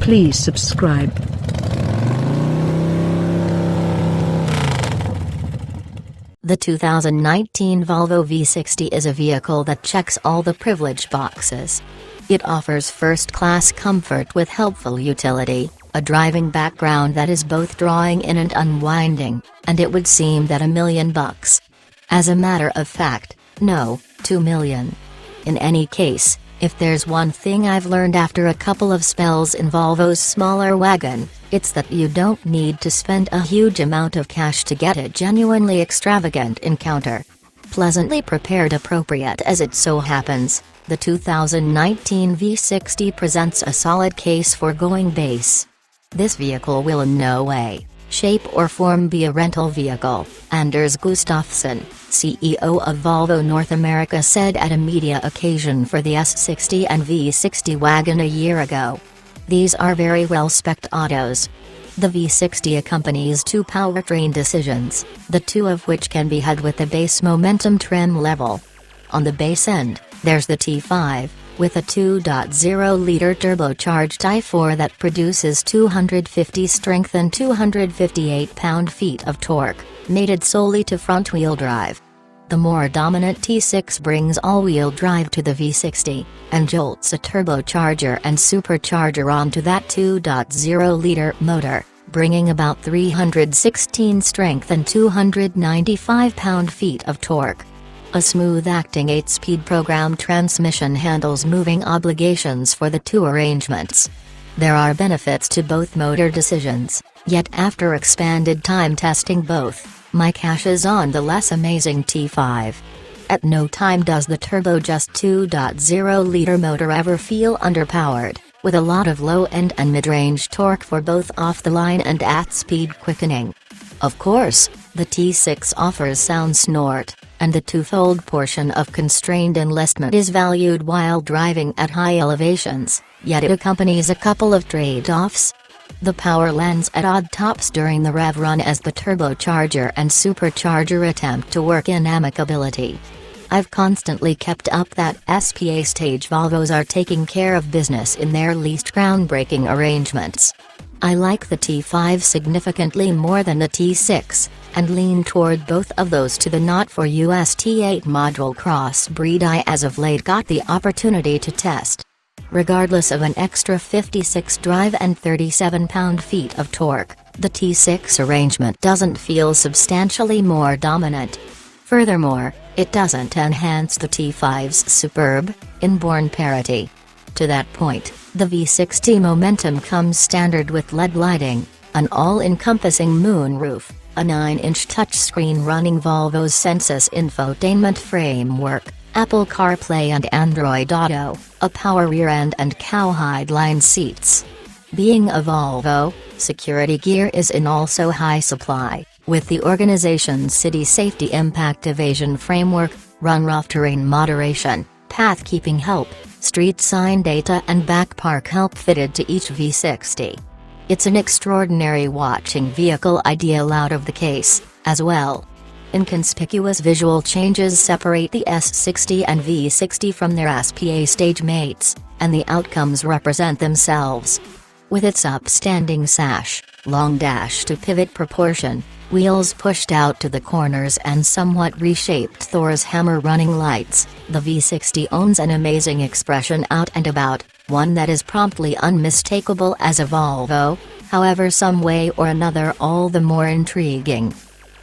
Please subscribe. The 2019 Volvo V60 is a vehicle that checks all the privilege boxes. It offers first-class comfort with helpful utility, a driving background that is both drawing in and unwinding, and it would seem that $1 million. As a matter of fact, no, $2 million. In any case, if there's one thing I've learned after a couple of spells in Volvo's smaller wagon, it's that you don't need to spend a huge amount of cash to get a genuinely extravagant encounter. Pleasantly prepared appropriate as it so happens, the 2019 V60 presents a solid case for going base. This vehicle will in no way, shape or form be a rental vehicle, Anders Gustafsson, CEO of Volvo North America said at a media occasion for the S60 and V60 wagon a year ago. These are very well-spec'd autos. The V60 accompanies two powertrain decisions, the two of which can be had with the base momentum trim level. On the base end, there's the T5, with a 2.0-liter turbocharged i4 that produces 250 strength and 258 pound-feet of torque, mated solely to front-wheel drive. The more dominant T6 brings all-wheel drive to the V60, and jolts a turbocharger and supercharger onto that 2.0-liter motor, bringing about 316 strength and 295 pound-feet of torque. A smooth-acting 8-speed program transmission handles moving obligations for the two arrangements. There are benefits to both motor decisions, yet after expanded time testing both, my cash is on the less amazing T5. At no time does the turbocharged 2.0-liter motor ever feel underpowered, with a lot of low-end and mid-range torque for both off-the-line and at-speed quickening. Of course, the T6 offers sound snort, and the twofold portion of constrained enlistment is valued while driving at high elevations, yet it accompanies a couple of trade-offs. The power lends at odd tops during the rev run as the turbocharger and supercharger attempt to work in amicability. I've constantly kept up that SPA stage Volvos are taking care of business in their least groundbreaking arrangements. I like the T5 significantly more than the T6, and lean toward both of those to the not-for-US T8 module crossbreed I as of late got the opportunity to test. Regardless of an extra 56 drive and 37 pound-feet of torque, the T6 arrangement doesn't feel substantially more dominant. Furthermore, it doesn't enhance the T5's superb, inborn parity. To that point, the V60 momentum comes standard with LED lighting, an all-encompassing moonroof, a 9-inch touchscreen running Volvo's Sensus infotainment framework, Apple CarPlay and Android Auto, a power rear end and cowhide line seats. Being a Volvo, security gear is in also high supply, with the organization's City Safety Impact Evasion Framework, run rough terrain moderation, path keeping help, street sign data and back park help fitted to each V60. It's an extraordinary watching vehicle ideal out of the case, as well. Inconspicuous visual changes separate the S60 and V60 from their SPA stage mates, and the outcomes represent themselves. With its upstanding sash, long dash-to-pivot proportion, wheels pushed out to the corners and somewhat reshaped Thor's hammer running lights, the V60 owns an amazing expression out and about, one that is promptly unmistakable as a Volvo, however some way or another all the more intriguing.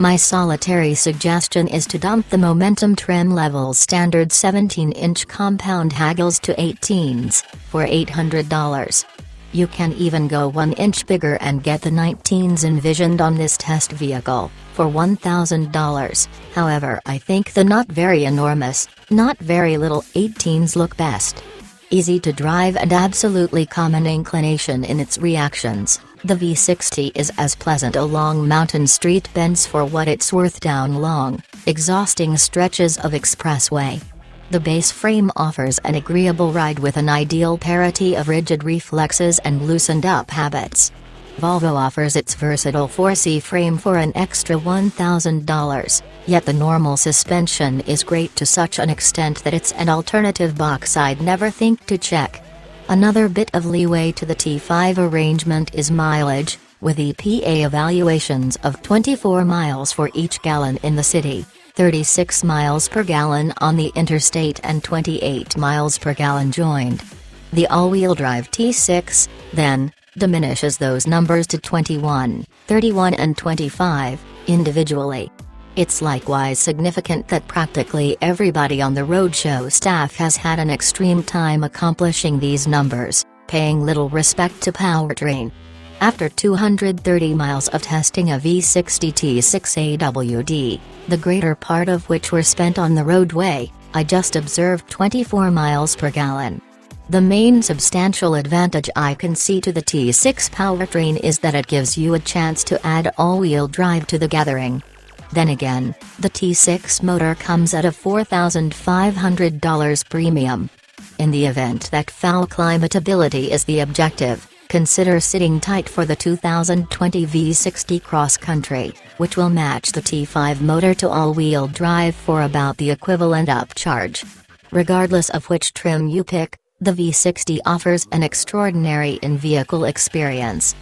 My solitary suggestion is to dump the momentum trim level's standard 17-inch compound haggles to 18s, for $800. You can even go 1 inch bigger and get the 19s envisioned on this test vehicle, for $1,000, however I think the not very enormous, not very little 18s look best. Easy to drive and absolutely common inclination in its reactions, the V60 is as pleasant along mountain street bends for what it's worth down long, exhausting stretches of expressway. The base frame offers an agreeable ride with an ideal parity of rigid reflexes and loosened-up habits. Volvo offers its versatile 4C frame for an extra $1,000, yet the normal suspension is great to such an extent that it's an alternative box I'd never think to check. Another bit of leeway to the T5 arrangement is mileage, with EPA evaluations of 24 miles for each gallon in the city, 36 miles per gallon on the interstate and 28 miles per gallon joined. The all-wheel drive T6, then, diminishes those numbers to 21, 31 and 25, individually. It's likewise significant that practically everybody on the roadshow staff has had an extreme time accomplishing these numbers, paying little respect to Powertrain. After 230 miles of testing a V60 T6 AWD, the greater part of which were spent on the roadway, I just observed 24 miles per gallon. The main substantial advantage I can see to the T6 powertrain is that it gives you a chance to add all-wheel drive to the gathering. Then again, the T6 motor comes at a $4,500 premium. In the event that foul climatability is the objective, consider sitting tight for the 2020 V60 Cross Country, which will match the T5 motor to all-wheel drive for about the equivalent upcharge. Regardless of which trim you pick, the V60 offers an extraordinary in-vehicle experience.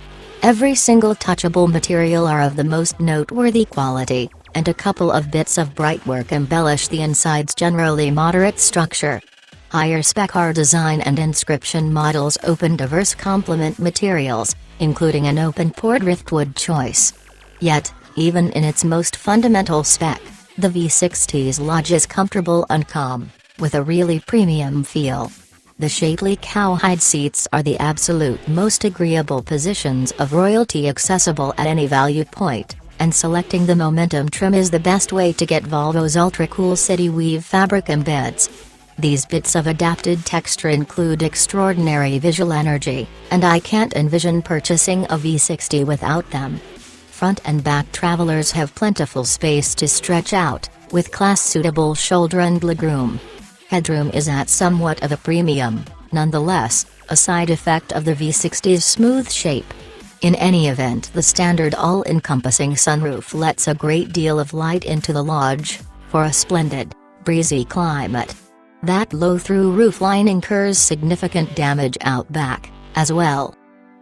Every single touchable material are of the most noteworthy quality, and a couple of bits of bright work embellish the inside's generally moderate structure. Higher spec car design and inscription models open diverse complement materials, including an open-port driftwood choice. Yet, even in its most fundamental spec, the V60's lodge is comfortable and calm, with a really premium feel. The shapely cowhide seats are the absolute most agreeable positions of royalty accessible at any value point, and selecting the Momentum trim is the best way to get Volvo's ultra-cool city weave fabric embeds. These bits of adapted texture include extraordinary visual energy, and I can't envision purchasing a V60 without them. Front and back travelers have plentiful space to stretch out, with class-suitable shoulder and legroom. Headroom is at somewhat of a premium, nonetheless, a side effect of the V60's smooth shape. In any event, the standard all-encompassing sunroof lets a great deal of light into the lodge, for a splendid, breezy climate. That low-through roofline incurs significant damage out back, as well.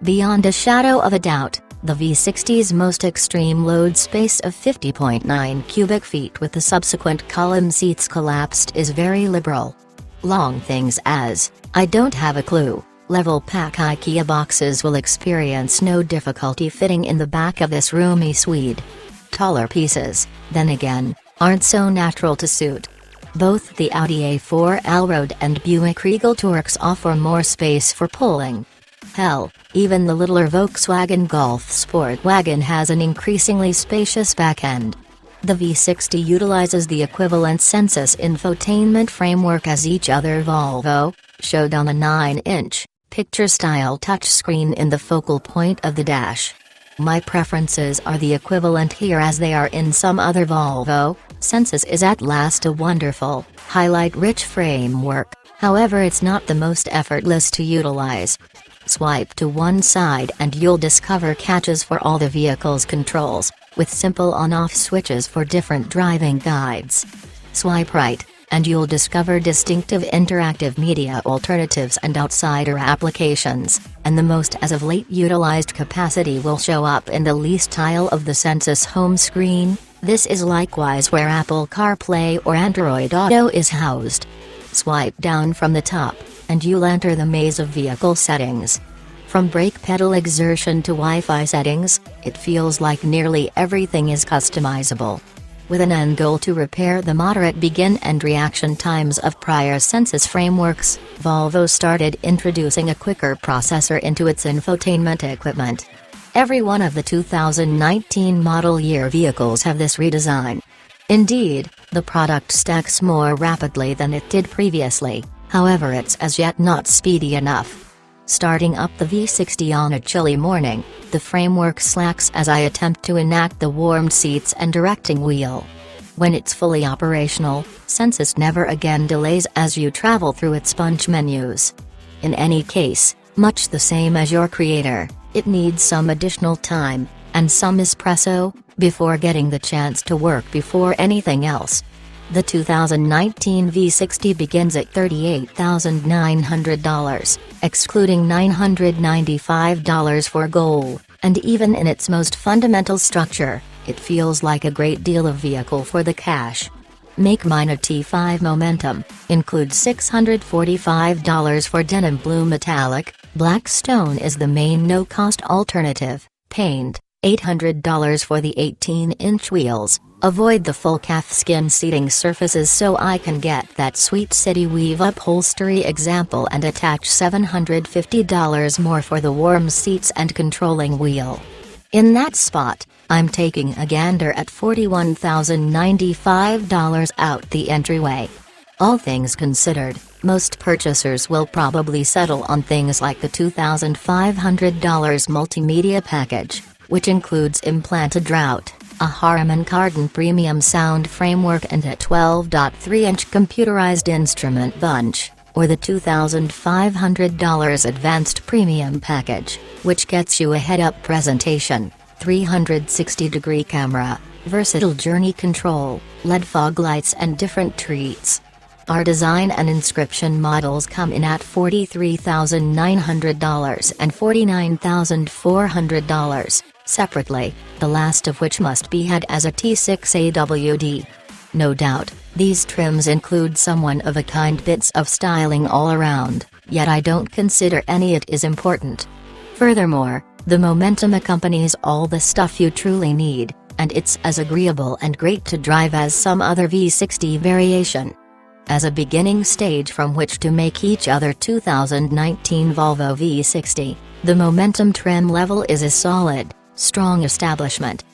Beyond a shadow of a doubt, the V60's most extreme load space of 50.9 cubic feet with the subsequent column seats collapsed is very liberal. Long things as, I don't have a clue, level pack IKEA boxes will experience no difficulty fitting in the back of this roomy Swede. Taller pieces, then again, aren't so natural to suit. Both the Audi A4 Allroad and Buick Regal Torx offer more space for pulling. Hell, even the littler Volkswagen Golf Sport wagon has an increasingly spacious back end. The V60 utilizes the equivalent Sensus infotainment framework as each other Volvo, showed on a 9-inch, picture-style touchscreen in the focal point of the dash. My preferences are the equivalent here as they are in some other Volvo. Sensus is at last a wonderful, highlight-rich framework, however it's not the most effortless to utilize. Swipe to one side and you'll discover catches for all the vehicle's controls, with simple on-off switches for different driving guides. Swipe right, and you'll discover distinctive interactive media alternatives and outsider applications, and the most as of late utilized capacity will show up in the least tile of the Sensus home screen. This is likewise where Apple CarPlay or Android Auto is housed. Swipe down from the top, and you'll enter the maze of vehicle settings. From brake pedal exertion to Wi-Fi settings, it feels like nearly everything is customizable. With an end goal to repair the moderate begin and reaction times of prior Sensus frameworks, Volvo started introducing a quicker processor into its infotainment equipment. Every one of the 2019 model year vehicles have this redesign. Indeed, the product stacks more rapidly than it did previously, however it's as yet not speedy enough. Starting up the V60 on a chilly morning, the framework slacks as I attempt to enact the warmed seats and directing wheel. When it's fully operational, Sensus never again delays as you travel through its punch menus. In any case, much the same as your creator, it needs some additional time, and some espresso, before getting the chance to work before anything else. The 2019 V60 begins at $38,900, excluding $995 for gold, and even in its most fundamental structure, it feels like a great deal of vehicle for the cash. Make mine a T5 Momentum, includes $645 for denim blue metallic, black stone is the main no-cost alternative, paint, $800 for the 18-inch wheels. Avoid the full calfskin seating surfaces so I can get that sweet city weave upholstery example and attach $750 more for the warm seats and controlling wheel. In that spot, I'm taking a gander at $41,095 out the entryway. All things considered, most purchasers will probably settle on things like the $2,500 multimedia package, which includes implanted drought, a Harman Kardon premium sound framework and a 12.3-inch computerized instrument bunch, or the $2,500 advanced premium package, which gets you a head-up presentation, 360-degree camera, versatile journey control, LED fog lights and different treats. Our design and inscription models come in at $43,900 and $49,400. Separately, the last of which must be had as a T6 AWD. No doubt, these trims include some one-of-a-kind bits of styling all around, yet I don't consider any it is important. Furthermore, the Momentum accompanies all the stuff you truly need, and it's as agreeable and great to drive as some other V60 variation. As a beginning stage from which to make each other 2019 Volvo V60, the Momentum trim level is a solid, strong establishment,